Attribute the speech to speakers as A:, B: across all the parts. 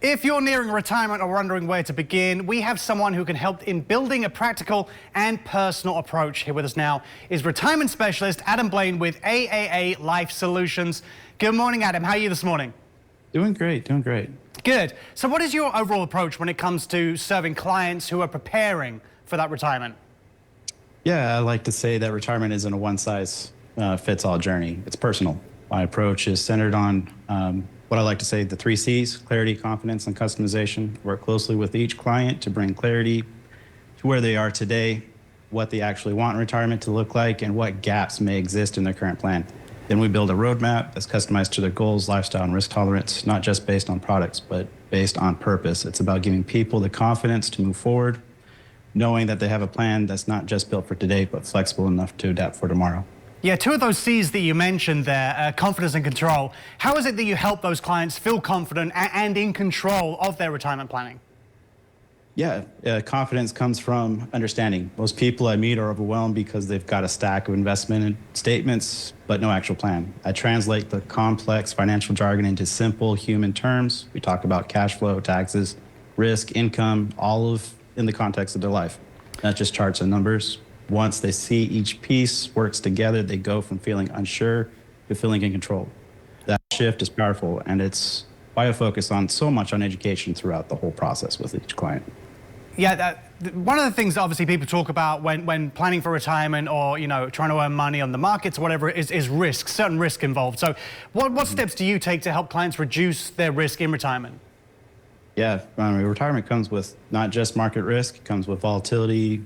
A: If you're nearing retirement or wondering where to begin, we have someone who can help in building a practical and personal approach. Here with us now is retirement specialist Adam Blain with AAA Life Solutions. Good morning, Adam. How are you this morning?
B: Doing great, doing great.
A: Good. So what is your overall approach when it comes to serving clients who are preparing for that retirement?
B: Yeah, I like to say that retirement isn't a one-size-fits-all journey. It's personal. My approach is centered on what I like to say, the 3 C's: clarity, confidence, and customization. Work closely with each client to bring clarity to where they are today, what they actually want retirement to look like, and what gaps may exist in their current plan. Then we build a roadmap that's customized to their goals, lifestyle, and risk tolerance, not just based on products, but based on purpose. It's about giving people the confidence to move forward, knowing that they have a plan that's not just built for today, but flexible enough to adapt for tomorrow.
A: Yeah, 2 of those C's that you mentioned there, confidence and control. How is it that you help those clients feel confident and in control of their retirement planning?
B: Yeah, confidence comes from understanding. Most people I meet are overwhelmed because they've got a stack of investment statements, but no actual plan. I translate the complex financial jargon into simple human terms. We talk about cash flow, taxes, risk, income, in the context of their life, not just charts and numbers. Once they see each piece works together, they go from feeling unsure to feeling in control. That shift is powerful, and it's why I focus so much on education throughout the whole process with each client.
A: Yeah, one of the things that obviously people talk about when planning for retirement or, trying to earn money on the markets or whatever is risk, certain risk involved. So what steps do you take to help clients reduce their risk in retirement?
B: Yeah, retirement comes with not just market risk, it comes with volatility,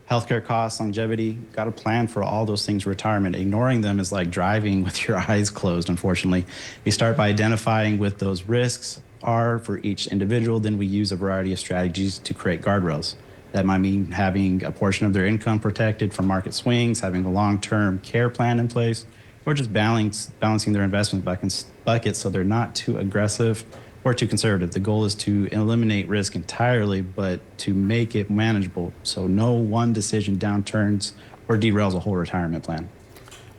B: healthcare costs, longevity. Got to plan for all those things in retirement. Ignoring them is like driving with your eyes closed, unfortunately. We start by identifying what those risks are for each individual. Then we use a variety of strategies to create guardrails. That might mean having a portion of their income protected from market swings, having a long-term care plan in place, or just balancing their investment buckets so they're not too aggressive or too conservative. The goal is to eliminate risk entirely, but to make it manageable so no one decision downturns or derails a whole retirement plan.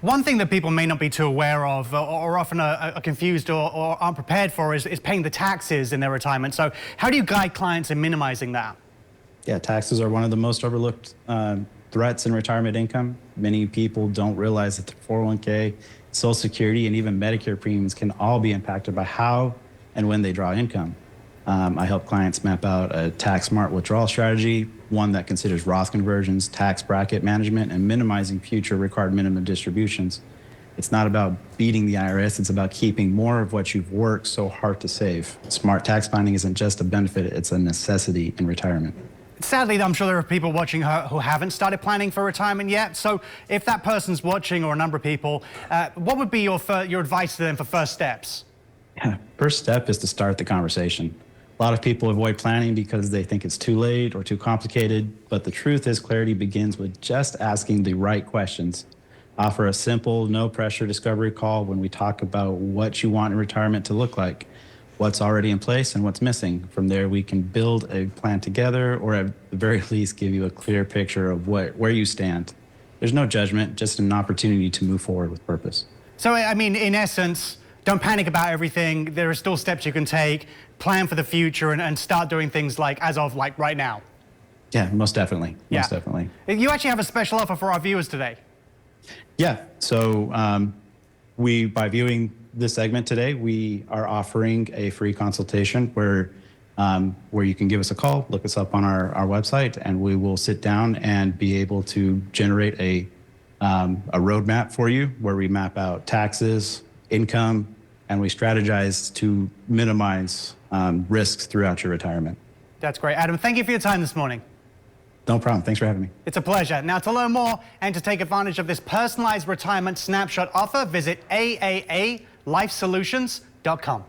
A: One thing that people may not be too aware of or often are confused or aren't prepared for is paying the taxes in their retirement. So how do you guide clients in minimizing that?
B: Yeah, taxes are one of the most overlooked threats in retirement income. Many people don't realize that the 401k, Social Security, and even Medicare premiums can all be impacted by how and when they draw income. I help clients map out a tax-smart withdrawal strategy, one that considers Roth conversions, tax bracket management, and minimizing future required minimum distributions. It's not about beating the IRS, it's about keeping more of what you've worked so hard to save. Smart tax planning isn't just a benefit, it's a necessity in retirement.
A: Sadly, I'm sure there are people watching who haven't started planning for retirement yet. So if that person's watching, or a number of people, what would be your advice to them for first steps?
B: Yeah, first step is to start the conversation. A lot of people avoid planning because they think it's too late or too complicated, but the truth is clarity begins with just asking the right questions. Offer a simple, no-pressure discovery call when we talk about what you want in retirement to look like, what's already in place and what's missing. From there, we can build a plan together, or at the very least give you a clear picture of where you stand. There's no judgment, just an opportunity to move forward with purpose.
A: So, I mean, in essence, don't panic about everything. There are still steps you can take, plan for the future, and start doing things like right now.
B: Yeah, most definitely.
A: Yeah.
B: Most definitely.
A: You actually have a special offer for our viewers today.
B: Yeah, so by viewing this segment today, we are offering a free consultation where you can give us a call, look us up on our website, and we will sit down and be able to generate a roadmap for you where we map out taxes, income, and we strategize to minimize risks throughout your retirement.
A: That's great. Adam, thank you for your time this morning.
B: No problem. Thanks for having me.
A: It's a pleasure. Now, to learn more and to take advantage of this personalized retirement snapshot offer, visit AAALifesolutions.com.